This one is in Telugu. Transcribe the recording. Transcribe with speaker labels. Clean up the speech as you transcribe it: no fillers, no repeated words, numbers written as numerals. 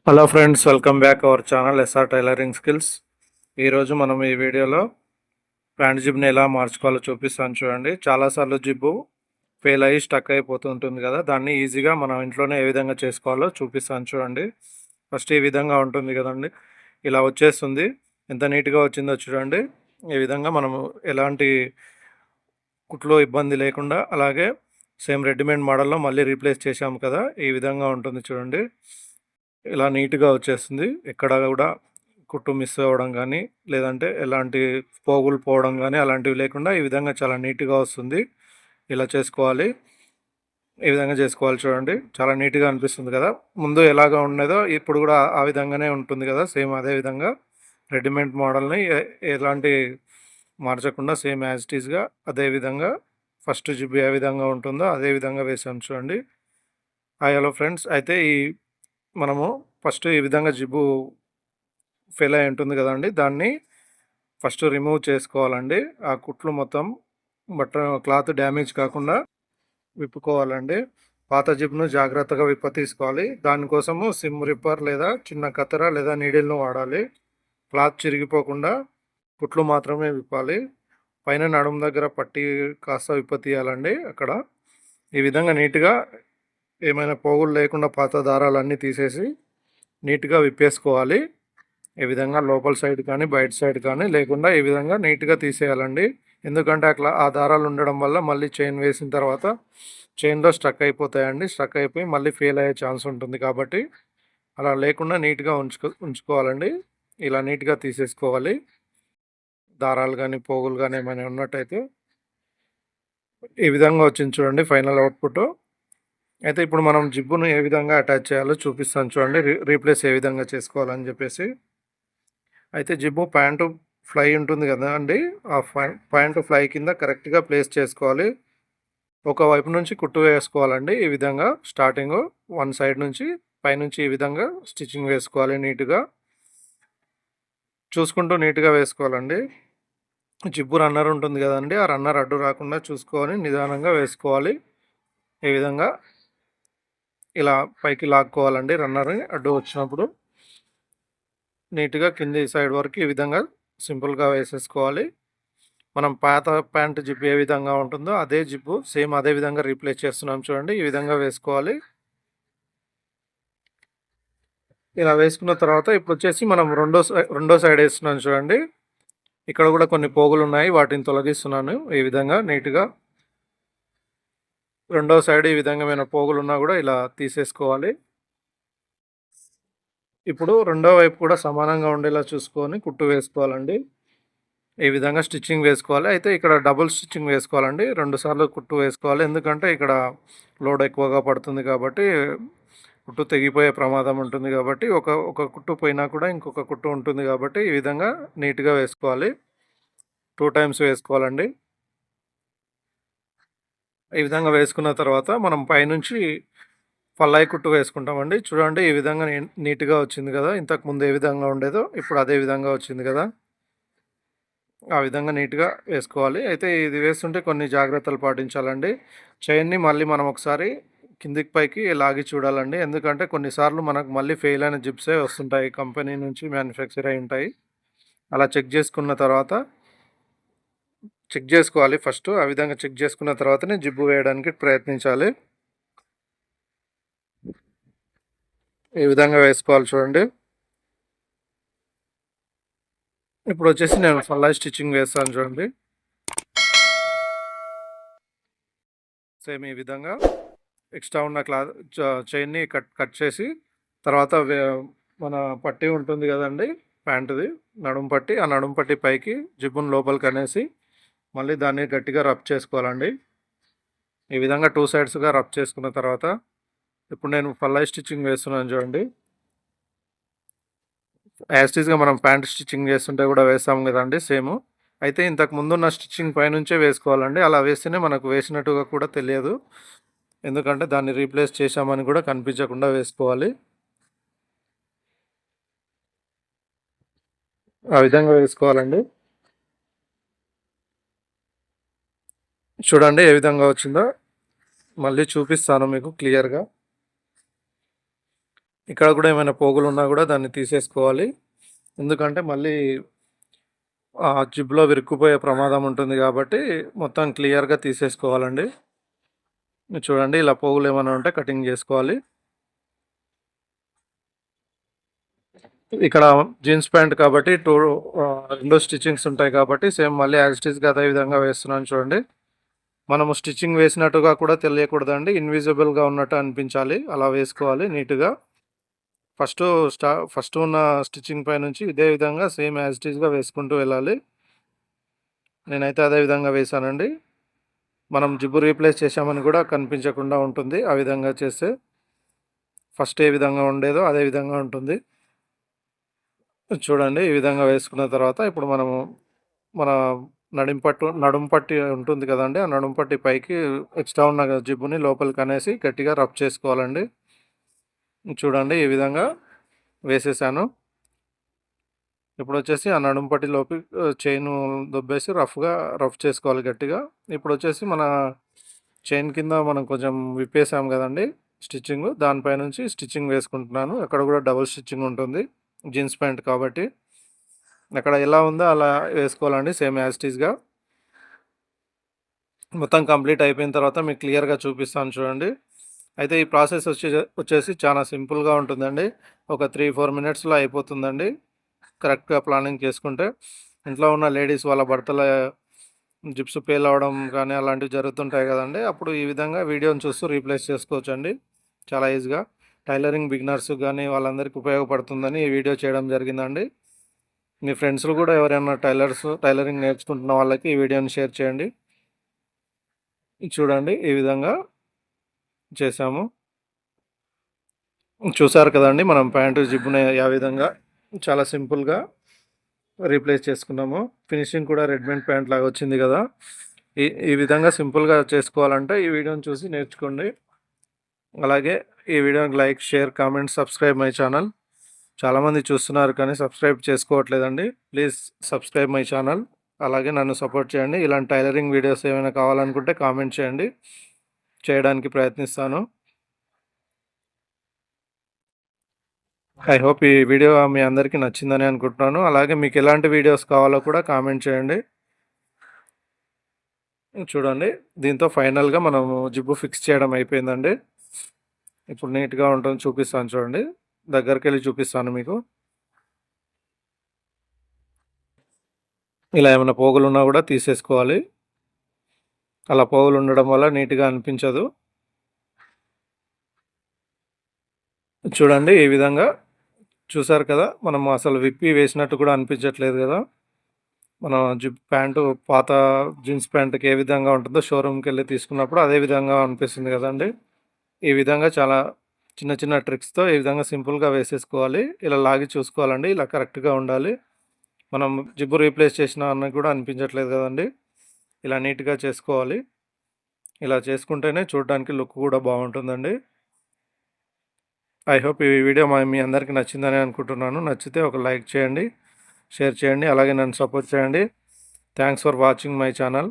Speaker 1: Hello friends, welcome back our channel SR tailoring skills. ఈరోజు మనం ఈ వీడియోలో ప్యాంట్ జిబ్ని ఎలా మార్చుకోవాలో చూపిస్తాను చూడండి. చాలాసార్లు జిబ్బు ఫెయిల్ అయ్యి స్టక్ అయిపోతుంటుంది కదా, దాన్ని ఈజీగా మనం ఇంట్లోనే ఏ విధంగా చేసుకోవాలో చూపిస్తాను చూడండి. ఫస్ట్ ఈ విధంగా ఉంటుంది కదండి, ఇలా వచ్చేస్తుంది. ఎంత నీట్గా వచ్చిందో చూడండి. ఈ విధంగా మనము ఎలాంటి కుట్లో ఇబ్బంది లేకుండా, అలాగే సేమ్ రెడీమేడ్ మోడల్లో మళ్ళీ రీప్లేస్ చేసాము కదా, ఈ విధంగా ఉంటుంది చూడండి. ఇలా నీట్గా వచ్చేస్తుంది. ఎక్కడ కూడా కుట్టు మిస్ అవ్వడం కానీ, లేదంటే ఎలాంటి పోగులు పోవడం కానీ అలాంటివి లేకుండా ఈ విధంగా చాలా నీట్గా వస్తుంది. ఇలా చేసుకోవాలి, ఈ విధంగా చేసుకోవాలి చూడండి. చాలా నీట్గా అనిపిస్తుంది కదా. ముందు ఎలాగ ఉండేదో ఇప్పుడు కూడా ఆ విధంగానే ఉంటుంది కదా, సేమ్ అదే విధంగా రెడీమేడ్ మోడల్ని ఎలాంటి మార్చకుండా సేమ్ యాజ్ ఇట్ ఈస్గా అదే విధంగా ఫస్ట్ జిబ్ ఏ విధంగా ఉంటుందో అదే విధంగా వేసాం చూడండి. హలో ఫ్రెండ్స్, అయితే మనము ఫస్ట్ ఈ విధంగా జిబ్బు ఫెయిల్ అయి ఉంటుంది కదండి, దాన్ని ఫస్ట్ రిమూవ్ చేసుకోవాలండి. ఆ కుట్లు మొత్తం క్లాత్ డ్యామేజ్ కాకుండా విప్పుకోవాలండి. పాత జిబ్ను జాగ్రత్తగా తీసుకోవాలి. దానికోసము సిమ్ రిప్పర్ లేదా చిన్న కత్తెర లేదా నీడిల్ను వాడాలి. క్లాత్ చిరిగిపోకుండా కుట్లు మాత్రమే విప్పాలి. పైన నడుము దగ్గర పట్టి కాస్త తీయాలండి. అక్కడ ఈ విధంగా నీట్గా ఏమైనా పోగులు లేకుండా పాత దారాలన్నీ తీసేసి నీట్గా విప్పేసుకోవాలి. ఈ విధంగా లోపల సైడ్ కానీ బయట సైడ్ కానీ లేకుండా ఈ విధంగా నీట్గా తీసేయాలండి. ఎందుకంటే అట్లా ఆ దారాలు ఉండడం వల్ల మళ్ళీ చైన్ వేసిన తర్వాత చైన్లో స్ట్రక్ అయిపోతాయండి. స్ట్రక్ అయిపోయి మళ్ళీ ఫెయిల్ అయ్యే ఛాన్స్ ఉంటుంది. కాబట్టి అలా లేకుండా నీట్గా ఉంచుకోవాలండి. ఇలా నీట్గా తీసేసుకోవాలి. దారాలు కానీ పోగులు కానీ ఏమైనా ఉన్నట్టయితే ఈ విధంగా వచ్చింది చూడండి ఫైనల్ అవుట్పుట్. అయితే ఇప్పుడు మనం జిబ్బును ఏ విధంగా అటాచ్ చేయాలో చూపిస్తాను చూడండి, రీప్లేస్ ఏ విధంగా చేసుకోవాలని చెప్పేసి. అయితే జిబ్బు ప్యాంటు ఫ్లై ఉంటుంది కదా అండి, ఆ ప్యాంటు ఫ్లై కింద కరెక్ట్గా ప్లేస్ చేసుకోవాలి. ఒక వైపు నుంచి కుట్టు వేసుకోవాలండి. ఈ విధంగా స్టార్టింగ్ వన్ సైడ్ నుంచి పైనుంచి ఈ విధంగా స్టిచ్చింగ్ వేసుకోవాలి. నీట్గా చూసుకుంటూ నీట్గా వేసుకోవాలండి. జిబ్బు రన్నర్ ఉంటుంది కదండి, ఆ రన్నర్ అడ్డు రాకుండా చూసుకొని నిదానంగా వేసుకోవాలి. ఈ విధంగా ఇలా పైకి లాక్కోవాలండి. రన్నర్ని అడ్డు వచ్చినప్పుడు నీట్గా కింది సైడ్ వరకు ఈ విధంగా సింపుల్గా వేసేసుకోవాలి. మనం పాత ప్యాంట్ జిప్ ఏ విధంగా ఉంటుందో అదే జిప్పు సేమ్ అదే విధంగా రీప్లేస్ చేస్తున్నాం చూడండి. ఈ విధంగా వేసుకోవాలి. ఇలా వేసుకున్న తర్వాత ఇప్పుడు వచ్చేసి మనం రెండో సైడ్ వేస్తున్నాం చూడండి. ఇక్కడ కూడా కొన్ని పోగులు ఉన్నాయి, వాటిని తొలగిస్తున్నాను. ఈ విధంగా నీట్గా రెండో సైడ్ ఈ విధంగా ఏమైనా పోగులు ఉన్నా కూడా ఇలా తీసేసుకోవాలి. ఇప్పుడు రెండో వైపు కూడా సమానంగా ఉండేలా చూసుకొని కుట్టు వేసుకోవాలండి. ఈ విధంగా స్టిచ్చింగ్ వేసుకోవాలి. అయితే ఇక్కడ డబుల్ స్టిచ్చింగ్ వేసుకోవాలండి. 2 సార్లు కుట్టు వేసుకోవాలి. ఎందుకంటే ఇక్కడ లోడ్ ఎక్కువగా పడుతుంది కాబట్టి కుట్టు తెగిపోయే ప్రమాదం ఉంటుంది. కాబట్టి ఒక కుట్టు పోయినా కూడా ఇంకొక కుట్టు ఉంటుంది కాబట్టి ఈ విధంగా నీట్గా వేసుకోవాలి. 2 టైమ్స్ వేసుకోవాలండి. ఈ విధంగా వేసుకున్న తర్వాత మనం పైనుంచి పల్లాయి కుట్టు వేసుకుంటామండి. చూడండి ఈ విధంగా నీట్గా వచ్చింది కదా. ఇంతకుముందు ఏ విధంగా ఉండేదో ఇప్పుడు అదే విధంగా వచ్చింది కదా. ఆ విధంగా నీట్గా వేసుకోవాలి. అయితే ఇది వేస్తుంటే కొన్ని జాగ్రత్తలు పాటించాలండి. చైన్ని మళ్ళీ మనం ఒకసారి కిందికి పైకి లాగి చూడాలండి. ఎందుకంటే కొన్నిసార్లు మనకు మళ్ళీ ఫెయిల్ అయిన జిప్సే వస్తుంటాయి, కంపెనీ నుంచి మ్యానుఫ్యాక్చర్ అయి ఉంటాయి. అలా చెక్ చేసుకున్న తర్వాత చెక్ చేసుకోవాలి ఫస్ట్. ఆ విధంగా చెక్ చేసుకున్న తర్వాతనే జిబ్బు వేయడానికి ప్రయత్నించాలి. ఈ విధంగా వేసుకోవాలి చూడండి. ఇప్పుడు వచ్చేసి నేను ఫల్లాయి స్టిచ్చింగ్ వేస్తాను చూడండి. సేమ్ ఈ విధంగా ఎక్స్ట్రా ఉన్న క్లాత్ చైన్ని కట్ చేసి తర్వాత మన పట్టీ ఉంటుంది కదండి ప్యాంటుది, నడుము పట్టి, ఆ నడుము పట్టి పైకి జిబ్బును లోపలికి అనేసి మళ్ళీ దాన్ని గట్టిగా రబ్ చేసుకోవాలండి. ఈ విధంగా 2 సైడ్స్గా రబ్ చేసుకున్న తర్వాత ఇప్పుడు నేను ఫల్లాయి స్టిచ్చింగ్ వేస్తున్నాను చూడండి. యాస్టీస్గా మనం ప్యాంట్ స్టిచ్చింగ్ చేస్తుంటే కూడా వేస్తాం కదండి సేమ్. అయితే ఇంతకు ముందున్న స్టిచ్చింగ్ పైనుంచే వేసుకోవాలండి. అలా వేస్తేనే మనకు వేసినట్టుగా కూడా తెలియదు. ఎందుకంటే దాన్ని రీప్లేస్ చేశామని కూడా కనిపించకుండా వేసుకోవాలి. ఆ విధంగా వేసుకోవాలండి. చూడండి ఏ విధంగా వచ్చిందో మళ్ళీ చూపిస్తాను మీకు క్లియర్గా. ఇక్కడ కూడా ఏమైనా పోగులు ఉన్నా కూడా దాన్ని తీసేసుకోవాలి. ఎందుకంటే మళ్ళీ ఆ జిప్‌లో విరుక్కుపోయే ప్రమాదం ఉంటుంది కాబట్టి మొత్తం క్లియర్‌గా తీసేసుకోవాలండి. చూడండి ఇలా పోగులు ఏమైనా ఉంటే కటింగ్ చేసుకోవాలి. ఇక్కడ జీన్స్ ప్యాంట్ కాబట్టి 2 స్టిచ్చింగ్స్ ఉంటాయి కాబట్టి సేమ్ మళ్ళీ యాజ్ ఇట్ ఈస్‌గా అదే విధంగా వేస్తున్నాను చూడండి. మనము స్టిచ్చింగ్ వేసినట్టుగా కూడా తెలియకూడదండి. ఇన్విజిబుల్‌గా ఉన్నట్టు అనిపించాలి. అలా వేసుకోవాలి నీట్‌గా. ఫస్ట్ ఉన్న స్టిచ్చింగ్ పై నుంచి ఇదే విధంగా సేమ్ యాజ్ ఇట్ ఈస్‌గా వేసుకుంటూ వెళ్ళాలి. నేనైతే అదే విధంగా వేశానండి. మనం జిబ్బు రీప్లేస్ చేశామని కూడా కనిపించకుండా ఉంటుంది. ఆ విధంగా చేస్తే ఫస్ట్ ఏ విధంగా ఉండేదో అదే విధంగా ఉంటుంది. చూడండి ఈ విధంగా వేసుకున్న తర్వాత ఇప్పుడు మనము మన నడుము పట్టి ఉంటుంది కదండీ! ఆ నడుము పట్టి పైకి ఎక్స్ట్రా ఉన్న జిబ్బుని లోపలికి అనేసి గట్టిగా రబ్ చేసుకోవాలండి. చూడండి ఈ విధంగా వేసేసాను. ఇప్పుడొచ్చేసి ఆ నడుము పట్టిలోకి చైను దొబ్బేసి రఫ్ చేసుకోవాలి గట్టిగా. ఇప్పుడొచ్చేసి మన చైన్ కింద మనం కొంచెం విప్పేసాం కదండీ స్టిచ్చింగు. దానిపై నుంచి స్టిచ్చింగ్ వేసుకుంటున్నాను. అక్కడ కూడా డబుల్ స్టిచ్చింగ్ ఉంటుంది. జీన్స్ ప్యాంట్ కాబట్టి. అక్కడ ఎలా ఉందో అలా వేసుకోవాలండి సేమ్ యాజ్ ఇట్ ఈస్‌గా. మొత్తం కంప్లీట్ అయిపోయిన తర్వాత మీకు క్లియర్‌గా చూపిస్తాను చూడండి. అయితే ఈ ప్రాసెస్ వచ్చేసి చాలా సింపుల్‌గా ఉంటుందండి. ఒక 3, 4 మినిట్స్‌లో అయిపోతుందండి. కరెక్ట్‌గా ప్లానింగ్ చేసుకుంటే. ఇంట్లో ఉన్న లేడీస్ వాళ్ళ భర్తల జిప్స్ ఫెయిల్ అవ్వడం కానీ అలాంటివి జరుగుతుంటాయి కదండీ! అప్పుడు ఈ విధంగా వీడియోని చూస్తూ రీప్లేస్ చేసుకోవచ్చండి చాలా ఈజీగా. టైలరింగ్ బిగినర్స్ గానీ వాళ్ళందరికీ ఉపయోగపడుతుందని ఈ వీడియో చేయడం జరిగిందండి. మీ ఫ్రెండ్స్‌లో కూడా ఎవరైనా టైలరింగ్ నేర్చుకుంటున్న వాళ్ళకి ఈ వీడియోని షేర్ చేయండి. చూడండి ఈ విధంగా చేశాము. చూసారు కదండీ! మనం ప్యాంటు జిబ్బుని ఏ విధంగా చాలా సింపుల్‌గా రీప్లేస్ చేసుకున్నాము. ఫినిషింగ్ కూడా రెడీమేడ్ ప్యాంట్ లాగా వచ్చింది కదా! ఈ ఈ విధంగా సింపుల్‌గా చేసుకోవాలంటే ఈ వీడియోని చూసి నేర్చుకోండి. అలాగే ఈ వీడియోకి like, share, comment, subscribe my channel. చాలామంది చూస్తున్నారు కానీ సబ్స్క్రైబ్ చేసుకోవట్లేదండి. Please subscribe my channel. అలాగే నన్ను సపోర్ట్ చేయండి. ఇలాంటి టైలరింగ్ వీడియోస్ ఏమైనా కావాలనుకుంటే కామెంట్ చేయండి. చేయడానికి ప్రయత్నిస్తాను. ఐ హోప్ ఈ వీడియో మీ అందరికీ నచ్చిందని అనుకుంటున్నాను. అలాగే మీకు ఎలాంటి వీడియోస్ కావాలో కూడా కామెంట్ చేయండి. చూడండి దీంతో ఫైనల్‌గా మనము జిబ్బు ఫిక్స్ చేయడం అయిపోయిందండి. ఇప్పుడు నీట్‌గా ఉంటుంది చూపిస్తాను చూడండి. దగ్గరికెళ్ళి చూపిస్తాను మీకు. ఇలా ఏమైనా పోగులున్నా కూడా తీసేసుకోవాలి. అలా పోగులు ఉండడం వల్ల నీట్‌గా అనిపించదు. చూడండి ఈ విధంగా చూసారు కదా! మనం అసలు విప్పి వేసినట్టు కూడా అనిపించట్లేదు కదా! మన ప్యాంటు పాత జీన్స్ ప్యాంట్‌కి ఏ విధంగా ఉంటుందో షోరూమ్‌కెళ్ళి తీసుకున్నప్పుడు అదే విధంగా అనిపిస్తుంది కదండీ! ఈ విధంగా చాలా చిన్న చిన్న ట్రిక్స్‌తో ఈ విధంగా సింపుల్‌గా వేసేసుకోవాలి. ఇలా లాగి చూసుకోవాలండి. ఇలా కరెక్ట్‌గా ఉండాలి. మనం జిబ్బు రీప్లేస్ చేసినా అని కూడా అనిపించట్లేదు కదండీ! ఇలా నీట్‌గా చేసుకోవాలి. ఇలా చేసుకుంటేనే చూడడానికి లుక్ కూడా బాగుంటుందండి. ఐ హోప్ ఈ వీడియో మీ అందరికీ నచ్చిందని అనుకుంటున్నాను. నచ్చితే ఒక లైక్ చేయండి, షేర్ చేయండి, అలాగే నన్ను సపోర్ట్ చేయండి. Thanks for watching my channel.